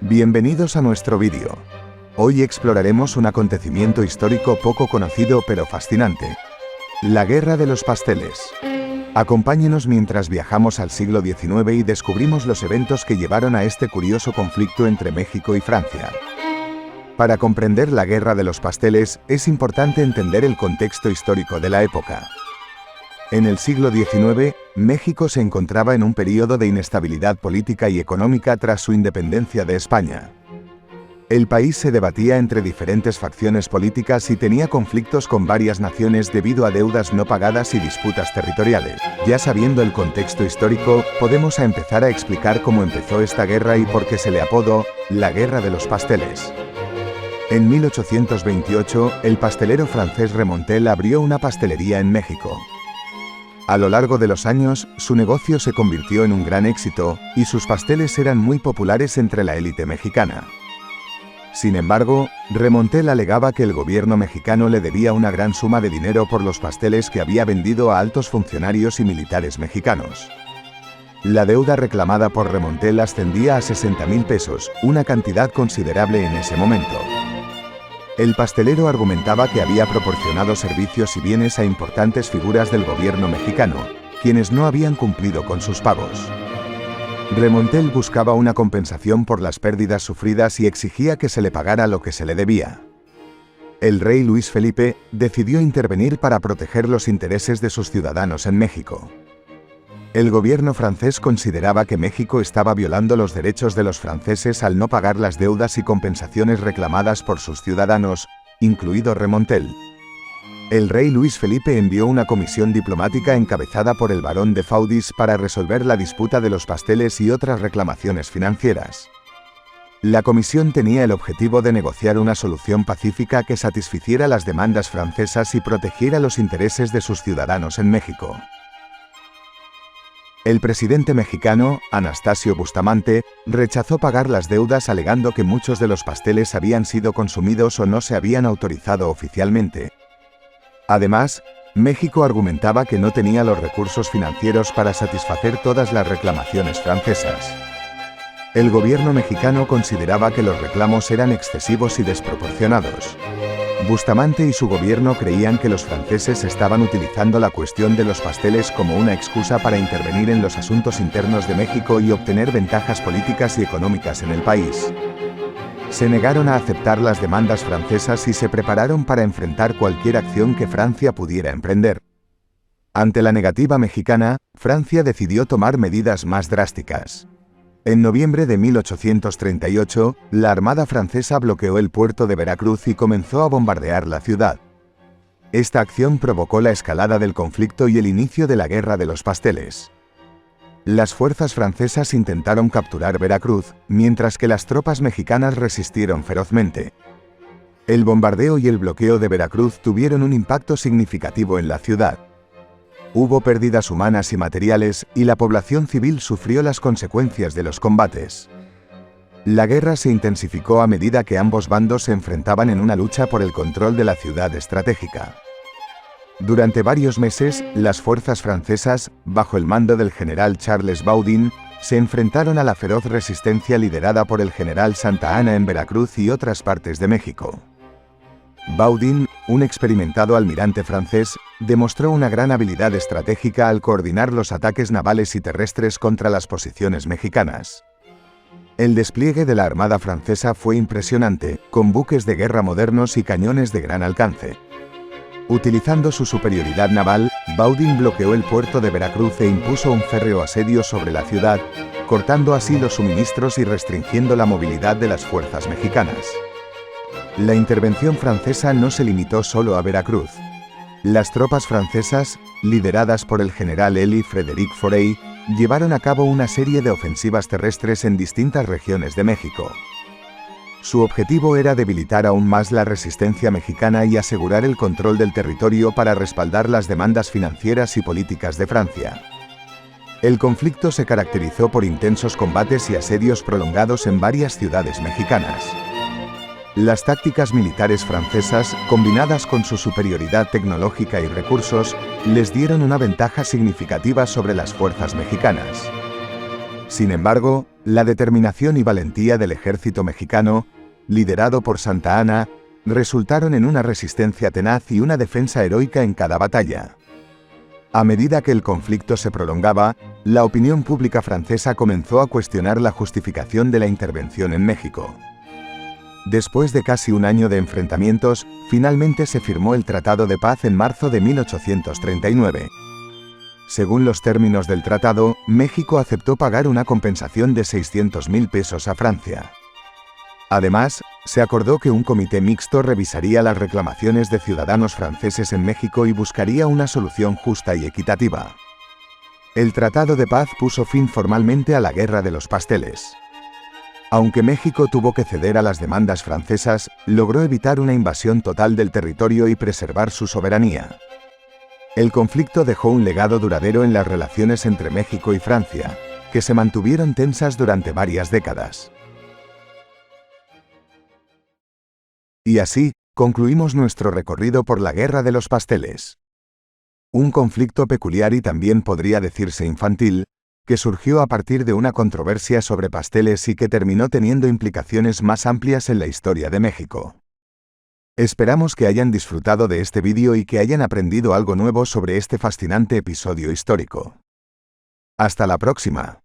Bienvenidos a nuestro vídeo. Hoy exploraremos un acontecimiento histórico poco conocido pero fascinante: la Guerra de los Pasteles. Acompáñenos mientras viajamos al siglo XIX y descubrimos los eventos que llevaron a este curioso conflicto entre México y Francia. Para comprender la Guerra de los Pasteles, es importante entender el contexto histórico de la época. En el siglo XIX, México se encontraba en un periodo de inestabilidad política y económica tras su independencia de España. El país se debatía entre diferentes facciones políticas y tenía conflictos con varias naciones debido a deudas no pagadas y disputas territoriales. Ya sabiendo el contexto histórico, podemos empezar a explicar cómo empezó esta guerra y por qué se le apodó la Guerra de los Pasteles. En 1828, el pastelero francés Remontel abrió una pastelería en México. A lo largo de los años, su negocio se convirtió en un gran éxito, y sus pasteles eran muy populares entre la élite mexicana. Sin embargo, Remontel alegaba que el gobierno mexicano le debía una gran suma de dinero por los pasteles que había vendido a altos funcionarios y militares mexicanos. La deuda reclamada por Remontel ascendía a 60,000 pesos, una cantidad considerable en ese momento. El pastelero argumentaba que había proporcionado servicios y bienes a importantes figuras del gobierno mexicano, quienes no habían cumplido con sus pagos. Remontel buscaba una compensación por las pérdidas sufridas y exigía que se le pagara lo que se le debía. El rey Luis Felipe decidió intervenir para proteger los intereses de sus ciudadanos en México. El gobierno francés consideraba que México estaba violando los derechos de los franceses al no pagar las deudas y compensaciones reclamadas por sus ciudadanos, incluido Remontel. El rey Luis Felipe envió una comisión diplomática encabezada por el barón de Faudis para resolver la disputa de los pasteles y otras reclamaciones financieras. La comisión tenía el objetivo de negociar una solución pacífica que satisficiera las demandas francesas y protegiera los intereses de sus ciudadanos en México. El presidente mexicano, Anastasio Bustamante, rechazó pagar las deudas alegando que muchos de los pasteles habían sido consumidos o no se habían autorizado oficialmente. Además, México argumentaba que no tenía los recursos financieros para satisfacer todas las reclamaciones francesas. El gobierno mexicano consideraba que los reclamos eran excesivos y desproporcionados. Bustamante y su gobierno creían que los franceses estaban utilizando la cuestión de los pasteles como una excusa para intervenir en los asuntos internos de México y obtener ventajas políticas y económicas en el país. Se negaron a aceptar las demandas francesas y se prepararon para enfrentar cualquier acción que Francia pudiera emprender. Ante la negativa mexicana, Francia decidió tomar medidas más drásticas. En noviembre de 1838, la Armada francesa bloqueó el puerto de Veracruz y comenzó a bombardear la ciudad. Esta acción provocó la escalada del conflicto y el inicio de la Guerra de los Pasteles. Las fuerzas francesas intentaron capturar Veracruz, mientras que las tropas mexicanas resistieron ferozmente. El bombardeo y el bloqueo de Veracruz tuvieron un impacto significativo en la ciudad. Hubo pérdidas humanas y materiales, y la población civil sufrió las consecuencias de los combates. La guerra se intensificó a medida que ambos bandos se enfrentaban en una lucha por el control de la ciudad estratégica. Durante varios meses, las fuerzas francesas, bajo el mando del general Charles Baudin, se enfrentaron a la feroz resistencia liderada por el general Santa Anna en Veracruz y otras partes de México. Baudin, un experimentado almirante francés, demostró una gran habilidad estratégica al coordinar los ataques navales y terrestres contra las posiciones mexicanas. El despliegue de la Armada francesa fue impresionante, con buques de guerra modernos y cañones de gran alcance. Utilizando su superioridad naval, Baudin bloqueó el puerto de Veracruz e impuso un férreo asedio sobre la ciudad, cortando así los suministros y restringiendo la movilidad de las fuerzas mexicanas. La intervención francesa no se limitó solo a Veracruz. Las tropas francesas, lideradas por el general Élie-Frédéric Fauré, llevaron a cabo una serie de ofensivas terrestres en distintas regiones de México. Su objetivo era debilitar aún más la resistencia mexicana y asegurar el control del territorio para respaldar las demandas financieras y políticas de Francia. El conflicto se caracterizó por intensos combates y asedios prolongados en varias ciudades mexicanas. Las tácticas militares francesas, combinadas con su superioridad tecnológica y recursos, les dieron una ventaja significativa sobre las fuerzas mexicanas. Sin embargo, La determinación y valentía del ejército mexicano, liderado por Santa Anna, resultaron en una resistencia tenaz y una defensa heroica en cada batalla. A medida que el conflicto se prolongaba, la opinión pública francesa comenzó a cuestionar la justificación de la intervención en México. Después de casi un año de enfrentamientos, finalmente se firmó el Tratado de Paz en marzo de 1839. Según los términos del tratado, México aceptó pagar una compensación de 600,000 pesos a Francia. Además, se acordó que un comité mixto revisaría las reclamaciones de ciudadanos franceses en México y buscaría una solución justa y equitativa. El Tratado de Paz puso fin formalmente a la Guerra de los Pasteles. Aunque México tuvo que ceder a las demandas francesas, logró evitar una invasión total del territorio y preservar su soberanía. El conflicto dejó un legado duradero en las relaciones entre México y Francia, que se mantuvieron tensas durante varias décadas. Y así, concluimos nuestro recorrido por la Guerra de los Pasteles. Un conflicto peculiar y también podría decirse infantil, que surgió a partir de una controversia sobre pasteles y que terminó teniendo implicaciones más amplias en la historia de México. Esperamos que hayan disfrutado de este vídeo y que hayan aprendido algo nuevo sobre este fascinante episodio histórico. Hasta la próxima.